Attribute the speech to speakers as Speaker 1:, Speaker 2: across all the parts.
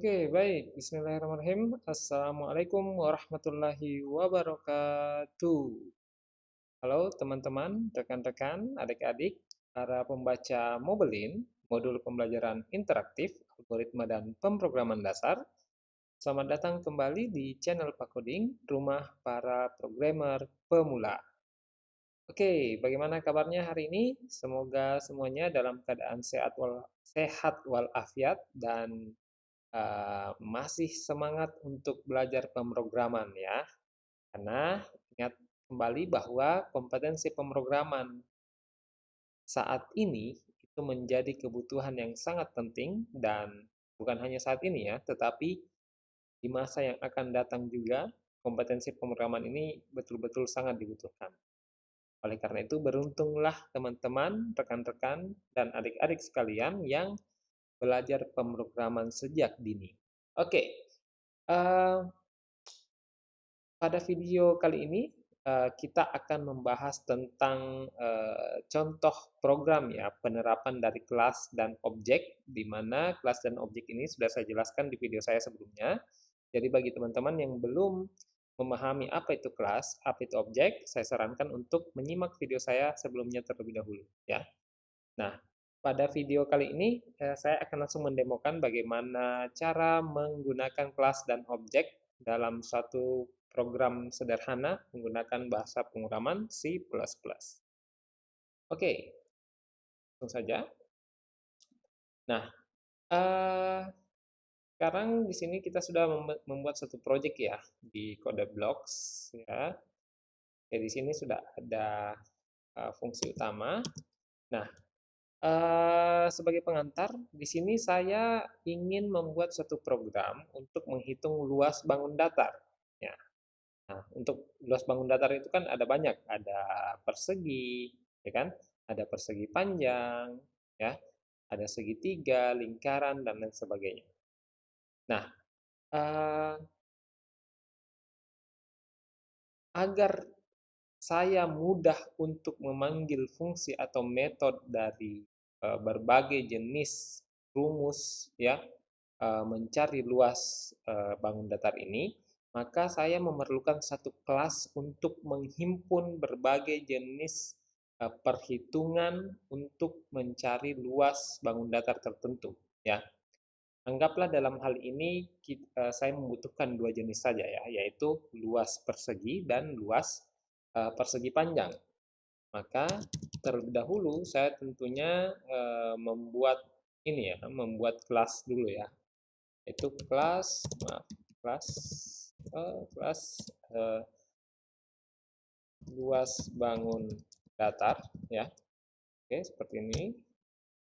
Speaker 1: Oke, baik. Bismillahirrahmanirrahim. Assalamualaikum warahmatullahi wabarakatuh. Halo teman-teman, rekan-rekan, adik-adik, para pembaca Mobilin, modul pembelajaran interaktif, algoritma dan pemrograman dasar. Selamat datang kembali di channel Pak Coding, rumah para programmer pemula. Oke, bagaimana kabarnya hari ini? Semoga semuanya dalam keadaan sehat walafiat dan masih semangat untuk belajar pemrograman ya. Karena ingat kembali bahwa kompetensi pemrograman saat ini itu menjadi kebutuhan yang sangat penting dan bukan hanya saat ini ya, tetapi di masa yang akan datang juga kompetensi pemrograman ini betul-betul sangat dibutuhkan. Oleh karena itu beruntunglah teman-teman, rekan-rekan, dan adik-adik sekalian yang belajar pemrograman sejak dini. Oke, pada video kali ini kita akan membahas tentang contoh program ya, penerapan dari kelas dan objek, di mana kelas dan objek ini sudah saya jelaskan di video saya sebelumnya. Jadi bagi teman-teman yang belum memahami apa itu kelas, apa itu objek, saya sarankan untuk menyimak video saya sebelumnya terlebih dahulu ya. Nah, pada video kali ini saya akan langsung mendemokan bagaimana cara menggunakan kelas dan objek dalam suatu program sederhana menggunakan bahasa pemrograman C++. Oke, langsung saja. Nah, sekarang di sini kita sudah membuat satu project ya di Code Blocks ya. Oke, di sini sudah ada fungsi utama. Nah, sebagai pengantar, di sini saya ingin membuat suatu program untuk menghitung luas bangun datar. Ya. Nah, untuk luas bangun datar itu kan ada banyak, ada persegi, ya kan? Ada persegi panjang, ya, ada segitiga, lingkaran, dan lain sebagainya. Nah, agar saya mudah untuk memanggil fungsi atau metode dari berbagai jenis rumus ya mencari luas bangun datar ini, maka saya memerlukan satu kelas untuk menghimpun berbagai jenis perhitungan untuk mencari luas bangun datar tertentu ya. Anggaplah dalam hal ini saya membutuhkan dua jenis saja ya, yaitu luas persegi dan luas persegi panjang. Maka terlebih dahulu saya tentunya membuat ini ya, membuat kelas dulu ya. Itu kelas, maaf, kelas luas bangun datar ya. Oke, seperti ini.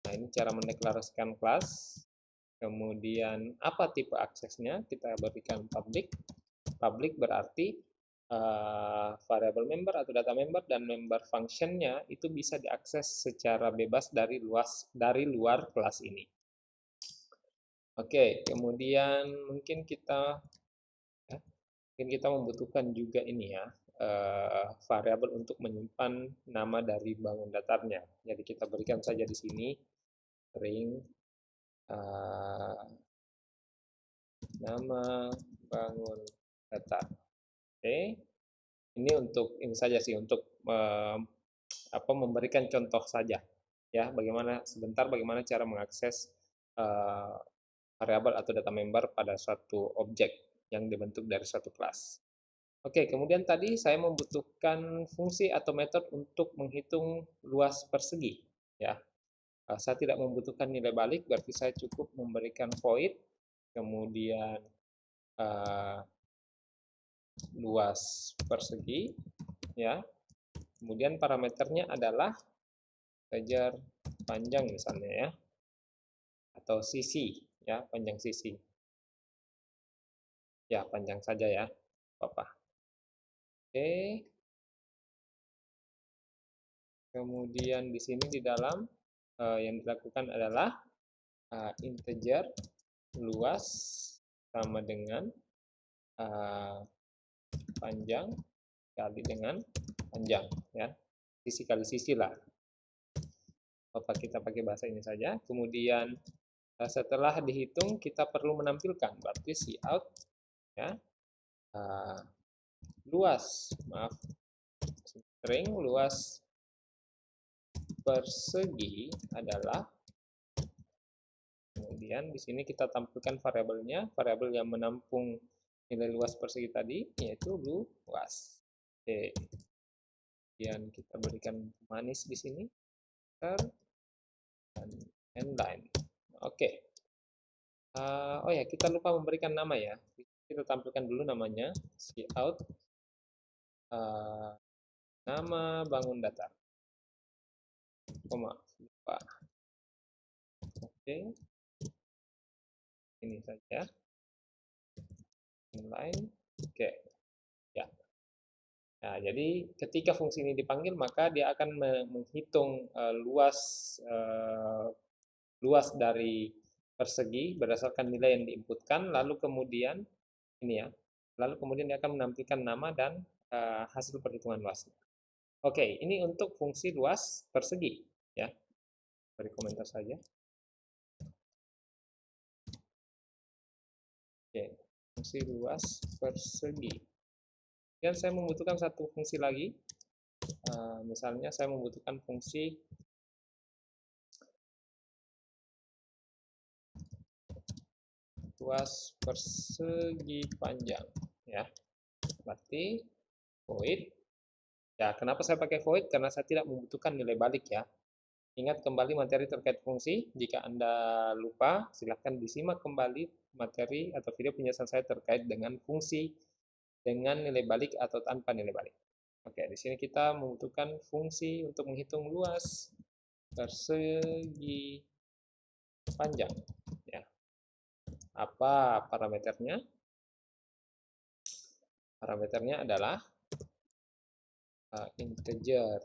Speaker 1: Nah, ini cara mendeklarasikan kelas. Kemudian apa tipe aksesnya? Kita berikan public. Public berarti variable member atau data member dan member functionnya itu bisa diakses secara bebas dari luar kelas ini. Oke, kemudian mungkin kita membutuhkan juga ini ya variabel untuk menyimpan nama dari bangun datarnya. Jadi kita berikan saja di sini string nama bangun datar. Oke, ini untuk ini saja sih untuk memberikan contoh saja ya bagaimana cara mengakses variabel atau data member pada suatu objek yang dibentuk dari suatu kelas. Oke, kemudian tadi saya membutuhkan fungsi atau metode untuk menghitung luas persegi ya. Saya tidak membutuhkan nilai balik, berarti saya cukup memberikan void kemudian luas persegi ya. Kemudian parameternya adalah integer panjang misalnya ya, atau sisi ya, panjang sisi ya, panjang saja ya Bapak. Oke, kemudian di sini di dalam yang dilakukan adalah integer luas sama dengan panjang kali dengan panjang ya, sisi kali sisi lah Bapak, kita pakai bahasa ini saja. Kemudian Setelah dihitung kita perlu menampilkan, berarti cout ya, luas, maaf, string luas persegi adalah, kemudian di sini kita tampilkan variabelnya, variabel yang menampung nilai luas persegi tadi yaitu luas. Oke. Kemudian kita berikan manis di sini dan endline. Oke. Oh ya, kita lupa memberikan nama ya. Kita tampilkan dulu namanya, cout nama bangun datar. Lupa. Oke. Ini saja. Inline. Oke. Ya. Nah, jadi ketika fungsi ini dipanggil, maka dia akan menghitung luas dari persegi berdasarkan nilai yang diinputkan, lalu kemudian ini ya, lalu kemudian dia akan menampilkan nama dan hasil perhitungan luasnya. Oke, ini untuk fungsi luas persegi ya. Beri komentar saja. Oke, fungsi luas persegi. Dan saya membutuhkan satu fungsi lagi. Misalnya saya membutuhkan fungsi luas persegi panjang ya. Berarti void. Ya, kenapa saya pakai void? Karena saya tidak membutuhkan nilai balik ya. Ingat kembali materi terkait fungsi. Jika Anda lupa, silahkan disimak kembali materi atau video penjelasan saya terkait dengan fungsi dengan nilai balik atau tanpa nilai balik. Oke, di sini kita membutuhkan fungsi untuk menghitung luas persegi panjang. Ya. Apa parameternya? Parameternya adalah integer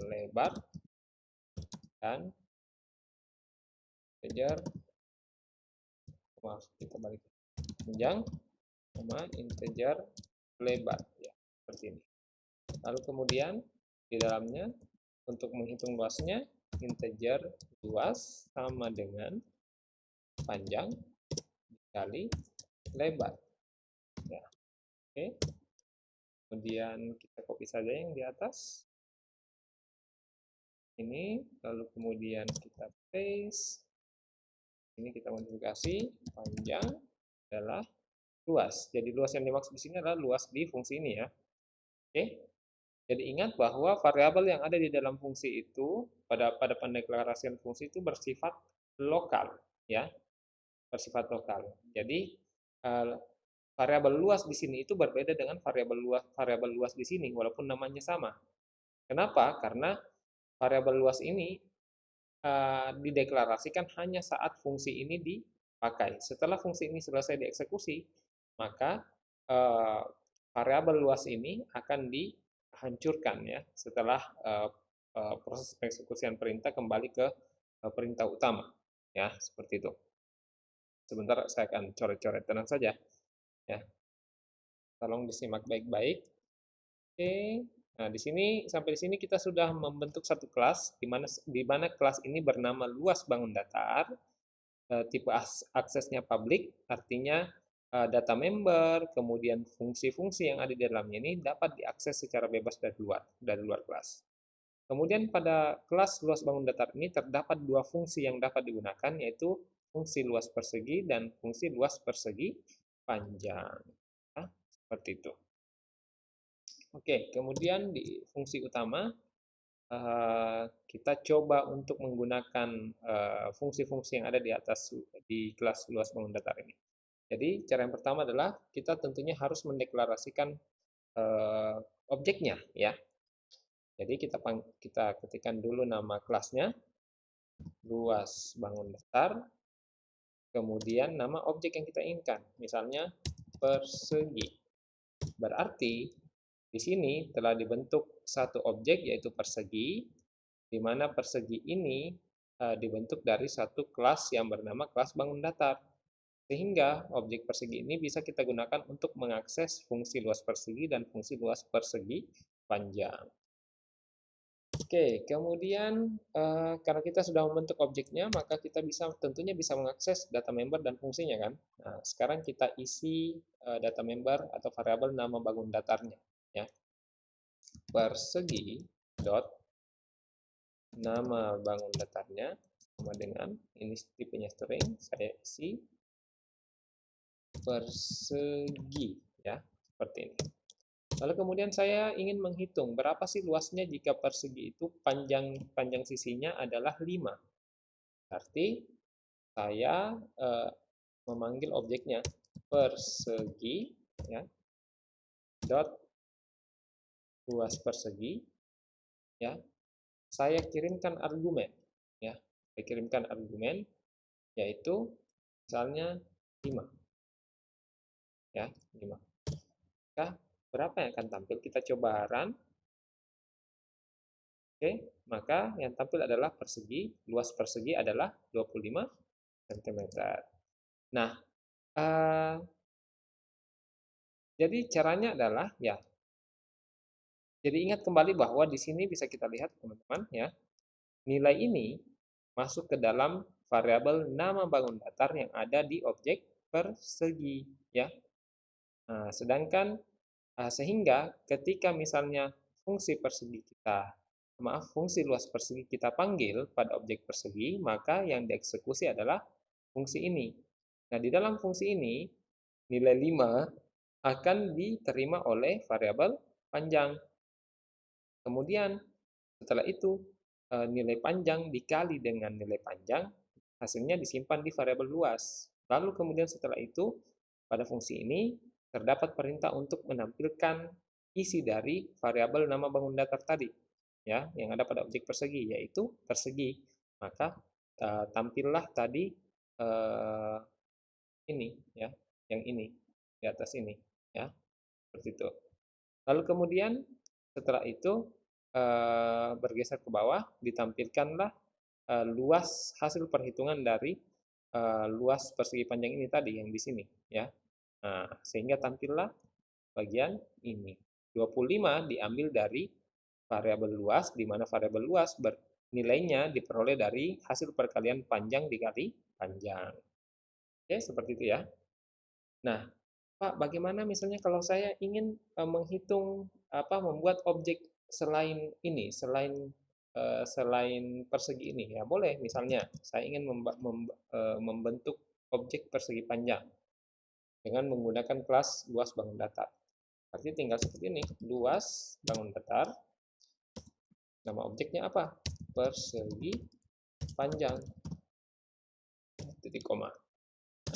Speaker 1: lebar dan integer, maaf kita balik, panjang sama integer lebar ya, seperti ini. Lalu kemudian di dalamnya untuk menghitung luasnya, integer luas sama dengan panjang dikali lebar ya. Oke. Kemudian kita copy saja yang di atas ini, lalu kemudian kita paste ini, kita modifikasi panjang adalah luas. Jadi luas yang dimaksud di sini adalah luas di fungsi ini ya. Oke. Jadi ingat bahwa variabel yang ada di dalam fungsi itu pada pendeklarasian fungsi itu bersifat lokal ya. Bersifat lokal. Jadi variabel luas di sini itu berbeda dengan variabel luas di sini walaupun namanya sama. Kenapa? Karena variabel luas ini dideklarasikan hanya saat fungsi ini dipakai. Setelah fungsi ini selesai dieksekusi, maka variabel luas ini akan dihancurkan ya setelah proses pengeksekusian perintah kembali ke perintah utama ya, seperti itu. Sebentar saya akan coret-coret, tenang saja ya. Tolong disimak baik-baik. Oke. Nah, di sini sampai di sini kita sudah membentuk satu kelas di mana kelas ini bernama luas bangun datar. Tipe aksesnya public, artinya data member, kemudian fungsi-fungsi yang ada di dalamnya ini dapat diakses secara bebas dari luar kelas. Kemudian pada kelas luas bangun datar ini terdapat dua fungsi yang dapat digunakan, yaitu fungsi luas persegi dan fungsi luas persegi panjang. Nah, seperti itu. Oke, kemudian di fungsi utama kita coba untuk menggunakan fungsi-fungsi yang ada di atas di kelas luas bangun datar ini. Jadi cara yang pertama adalah kita tentunya harus mendeklarasikan objeknya ya. Jadi kita ketikkan dulu nama kelasnya, luas bangun datar, kemudian nama objek yang kita inginkan, misalnya persegi. Berarti di sini telah dibentuk satu objek yaitu persegi, di mana persegi ini dibentuk dari satu kelas yang bernama kelas bangun datar. Sehingga objek persegi ini bisa kita gunakan untuk mengakses fungsi luas persegi dan fungsi luas persegi panjang. Oke, kemudian karena kita sudah membentuk objeknya, maka kita tentunya bisa mengakses data member dan fungsinya kan. Nah, sekarang kita isi data member atau variabel nama bangun datarnya, ya. Persegi dot nama bangun datarnya sama dengan ini tipenya string, saya isi persegi, ya, seperti ini. Lalu kemudian saya ingin menghitung berapa sih luasnya jika persegi itu panjang sisinya adalah 5. Berarti saya memanggil objeknya persegi, ya, dot luas persegi, ya. Saya kirimkan argumen, ya. Saya kirimkan argumen yaitu misalnya 5, ya, 5. Maka berapa yang akan tampil? Kita coba run. Oke, maka yang tampil adalah persegi, luas persegi adalah 25 cm. Nah, jadi caranya adalah ya. Jadi ingat kembali bahwa di sini bisa kita lihat teman-teman ya. Nilai ini masuk ke dalam variabel nama bangun datar yang ada di objek persegi ya. Nah, sedangkan sehingga ketika misalnya fungsi luas persegi kita panggil pada objek persegi, maka yang dieksekusi adalah fungsi ini. Nah, di dalam fungsi ini nilai 5 akan diterima oleh variabel panjang. Kemudian setelah itu nilai panjang dikali dengan nilai panjang, hasilnya disimpan di variabel luas. Lalu kemudian setelah itu pada fungsi ini terdapat perintah untuk menampilkan isi dari variabel nama bangun datar tadi, ya, yang ada pada objek persegi, yaitu persegi. Maka tampillah tadi ini, ya, yang ini di atas ini, ya, seperti itu. Lalu kemudian setelah itu bergeser ke bawah, ditampilkanlah luas hasil perhitungan dari luas persegi panjang ini tadi yang di sini, ya. Nah, sehingga tampillah bagian ini. 25 diambil dari variabel luas, di mana variabel luas nilainya diperoleh dari hasil perkalian panjang dikali panjang. Oke, seperti itu ya. Nah, Pak, bagaimana misalnya kalau saya ingin menghitung membuat objek selain ini, selain persegi ini, ya boleh. Misalnya saya ingin membentuk objek persegi panjang dengan menggunakan kelas luas bangun datar. Berarti tinggal seperti ini, luas bangun datar. Nama objeknya apa? Persegi panjang. Titik koma.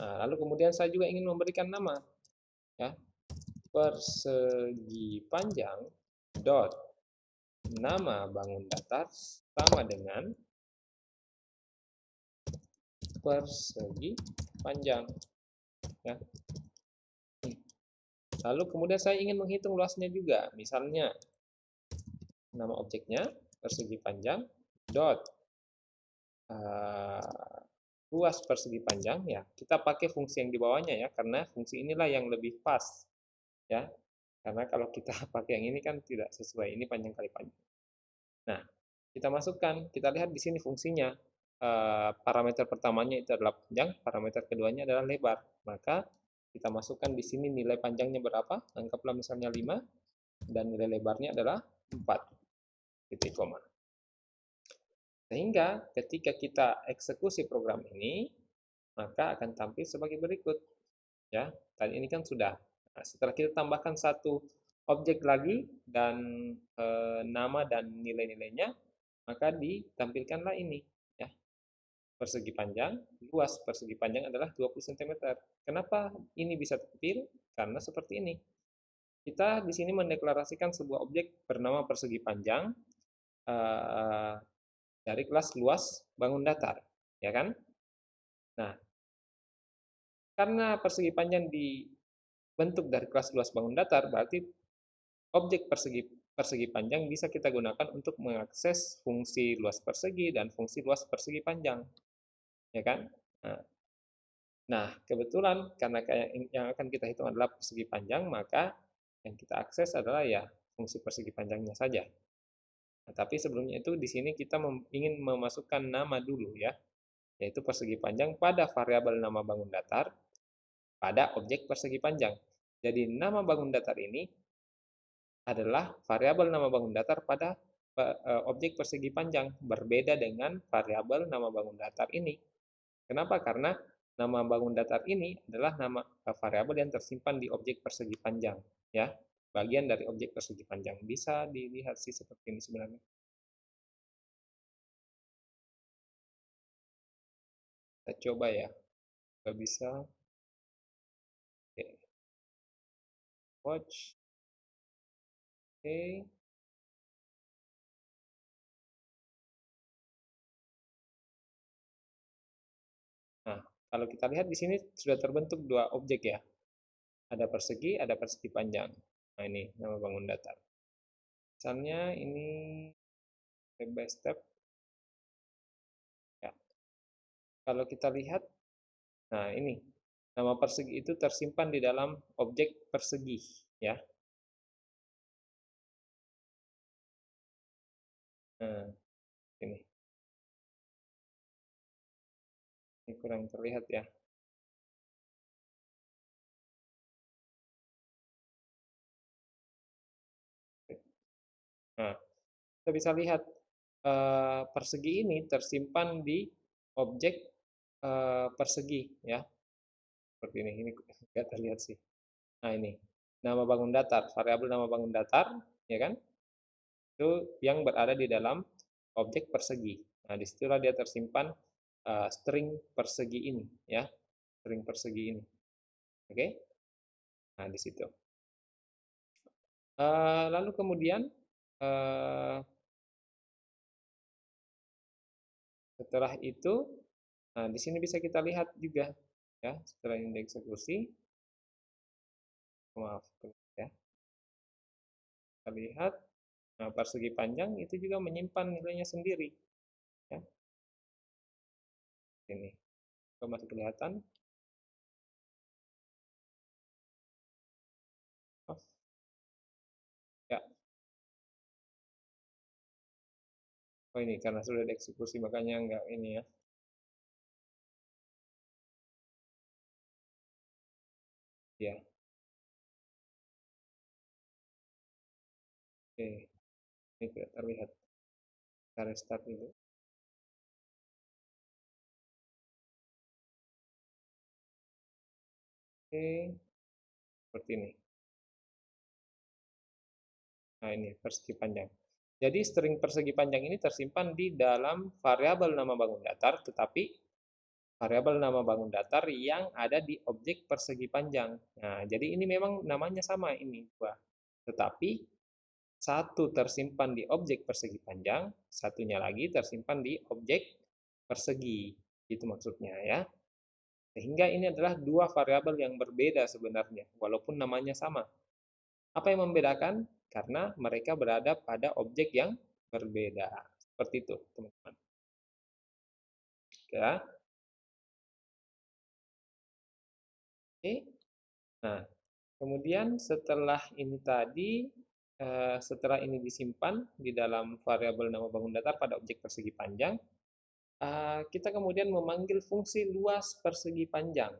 Speaker 1: Nah, lalu kemudian saya juga ingin memberikan nama, ya, persegi panjang dot nama bangun datar sama dengan persegi panjang, ya. Lalu kemudian saya ingin menghitung luasnya juga, misalnya nama objeknya persegi panjang dot luas persegi panjang, ya. Kita pakai fungsi yang di bawahnya ya, karena fungsi inilah yang lebih pas, ya. Karena kalau kita pakai yang ini kan tidak sesuai, ini panjang kali panjang. Nah, kita masukkan, kita lihat di sini fungsinya. Parameter pertamanya itu adalah panjang, parameter keduanya adalah lebar. Maka kita masukkan di sini nilai panjangnya berapa, anggaplah misalnya 5, dan nilai lebarnya adalah 4, titik koma. Sehingga ketika kita eksekusi program ini, maka akan tampil sebagai berikut. Ya, tadi ini kan sudah. Nah, setelah kita tambahkan satu objek lagi dan nama dan nilai-nilainya, maka ditampilkanlah ini, ya. Persegi panjang, luas persegi panjang adalah 20 cm. Kenapa ini bisa tampil? Karena seperti ini. Kita di sini mendeklarasikan sebuah objek bernama persegi panjang dari kelas luas bangun datar, ya kan? Nah, karena persegi panjang dibentuk dari kelas luas bangun datar, berarti objek persegi panjang bisa kita gunakan untuk mengakses fungsi luas persegi dan fungsi luas persegi panjang, ya kan? Nah, kebetulan karena yang akan kita hitung adalah persegi panjang, maka yang kita akses adalah ya fungsi persegi panjangnya saja. Nah, tapi sebelumnya itu di sini kita ingin memasukkan nama dulu ya, yaitu persegi panjang pada variabel nama bangun datar pada objek persegi panjang. Jadi nama bangun datar ini adalah variabel nama bangun datar pada objek persegi panjang, berbeda dengan variabel nama bangun datar ini. Kenapa? Karena nama bangun datar ini adalah nama variabel yang tersimpan di objek persegi panjang, ya, bagian dari objek persegi panjang. Bisa dilihat sih seperti ini sebenarnya. Kita coba ya, nggak bisa. Oke. Watch. Oke. Nah, kalau kita lihat di sini sudah terbentuk dua objek ya. Ada persegi panjang. Nah, ini nama bangun datar. Misalnya ini step by step. Ya. Kalau kita lihat, nah ini nama persegi itu tersimpan di dalam objek persegi, ya. Nah, ini kurang terlihat ya. Nah, kita bisa lihat persegi ini tersimpan di objek persegi, ya. Seperti ini nggak terlihat sih. Nah ini nama bangun datar, variabel nama bangun datar, ya kan? Itu yang berada di dalam objek persegi. Nah disitulah dia tersimpan string persegi ini, ya, string persegi ini. Oke? Nah di situ. Lalu kemudian uh, setelah itu, nah di sini bisa kita lihat juga, ya, setelah ini dieksekusi, maaf, ya, kita lihat. Nah, persegi panjang itu juga menyimpan nilainya sendiri. Ya. Ini, kalau masih kelihatan. Oh, ya. Oh ini karena sudah dieksekusi makanya enggak ini ya. Ya, oke. Ini tidak terlihat. Kita restart dulu. Oke, seperti ini. Nah ini persegi panjang. Jadi string persegi panjang ini tersimpan di dalam variabel nama bangun datar, tetapi variabel nama bangun datar yang ada di objek persegi panjang. Nah, jadi ini memang namanya sama ini, tetapi satu tersimpan di objek persegi panjang, satunya lagi tersimpan di objek persegi. Itu maksudnya ya. Sehingga ini adalah dua variabel yang berbeda sebenarnya, walaupun namanya sama. Apa yang membedakan? Karena mereka berada pada objek yang berbeda. Seperti itu, teman-teman. Ya. Oke. Nah, kemudian setelah ini tadi, setelah ini disimpan di dalam variabel nama bangun datar pada objek persegi panjang, kita kemudian memanggil fungsi luas persegi panjang,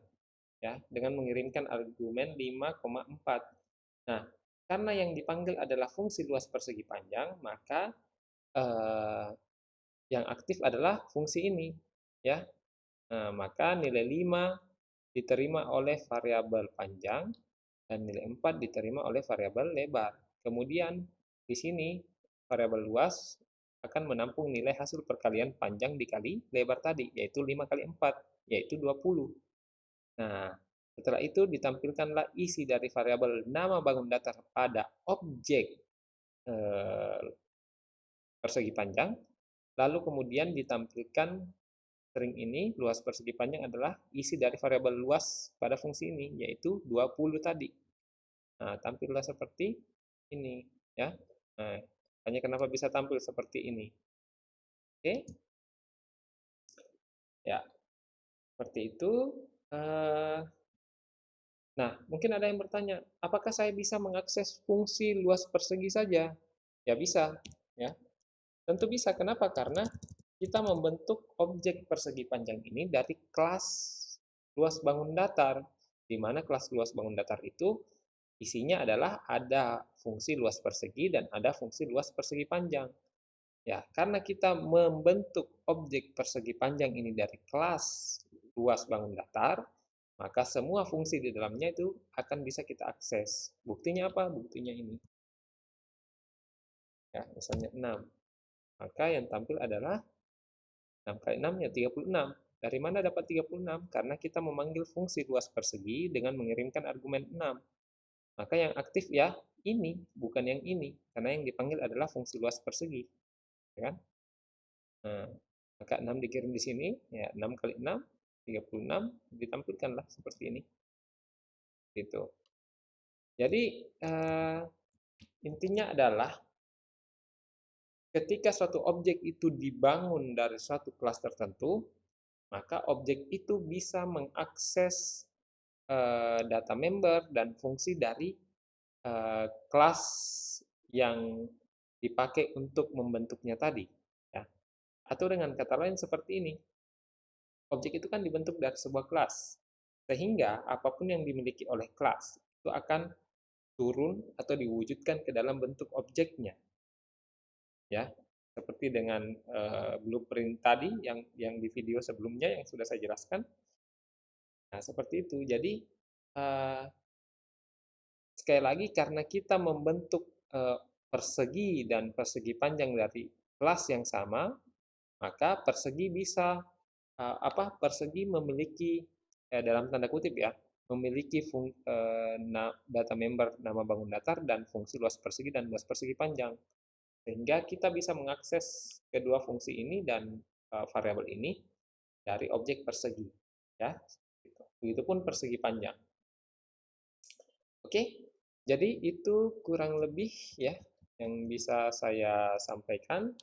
Speaker 1: ya, dengan mengirimkan argumen 5,4. Nah, karena yang dipanggil adalah fungsi luas persegi panjang, maka eh, yang aktif adalah fungsi ini, ya. Nah, maka nilai 5 diterima oleh variabel panjang dan nilai 4 diterima oleh variabel lebar. Kemudian di sini variabel luas akan menampung nilai hasil perkalian panjang dikali lebar tadi, yaitu 5 kali 4, yaitu 20. Nah, setelah itu ditampilkanlah isi dari variabel nama bangun datar pada objek eh, persegi panjang, lalu kemudian ditampilkan string ini, luas persegi panjang adalah isi dari variabel luas pada fungsi ini, yaitu 20 tadi. Nah, tampillah seperti ini, ya. Nah, hanya kenapa bisa tampil seperti ini. Oke, ya, seperti itu. Eh, Nah, mungkin ada yang bertanya, apakah saya bisa mengakses fungsi luas persegi saja? Ya bisa, ya. Tentu bisa. Kenapa? Karena kita membentuk objek persegi panjang ini dari kelas luas bangun datar, di mana kelas luas bangun datar itu isinya adalah ada fungsi luas persegi dan ada fungsi luas persegi panjang. Ya, karena kita membentuk objek persegi panjang ini dari kelas luas bangun datar, maka semua fungsi di dalamnya itu akan bisa kita akses. Buktinya apa? Buktinya ini. Ya, misalnya 6. Maka yang tampil adalah 6 kali 6 ya 36. Dari mana dapat 36? Karena kita memanggil fungsi luas persegi dengan mengirimkan argumen 6. Maka yang aktif ya ini, bukan yang ini. Karena yang dipanggil adalah fungsi luas persegi. Ya kan? Nah, maka 6 dikirim di sini, ya 6 kali 6, 36, ditampilkanlah seperti ini. Gitu. Jadi, intinya adalah ketika suatu objek itu dibangun dari suatu kelas tertentu, maka objek itu bisa mengakses data member dan fungsi dari kelas yang dipakai untuk membentuknya tadi. Ya. Atau dengan kata lain seperti ini, objek itu kan dibentuk dari sebuah kelas, sehingga apapun yang dimiliki oleh kelas itu akan turun atau diwujudkan ke dalam bentuk objeknya. Ya, seperti dengan blueprint tadi yang di video sebelumnya yang sudah saya jelaskan. Nah, seperti itu. Jadi sekali lagi karena kita membentuk persegi dan persegi panjang dari kelas yang sama, maka persegi bisa persegi memiliki dalam tanda kutip ya, memiliki data member nama bangun datar dan fungsi luas persegi dan luas persegi panjang. Sehingga kita bisa mengakses kedua fungsi ini dan variabel ini dari objek persegi. Ya, begitupun persegi panjang. Oke, jadi itu kurang lebih ya yang bisa saya sampaikan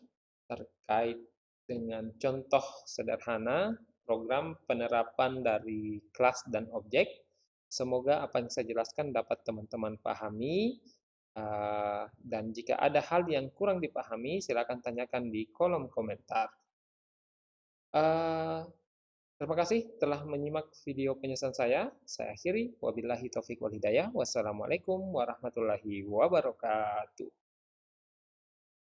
Speaker 1: terkait dengan contoh sederhana program penerapan dari kelas dan objek. Semoga apa yang saya jelaskan dapat teman-teman pahami. Dan jika ada hal yang kurang dipahami, silakan tanyakan di kolom komentar. Terima kasih telah menyimak video penjelasan saya. Saya akhiri. Wabillahi taufiq wal hidayah. Wassalamualaikum warahmatullahi wabarakatuh.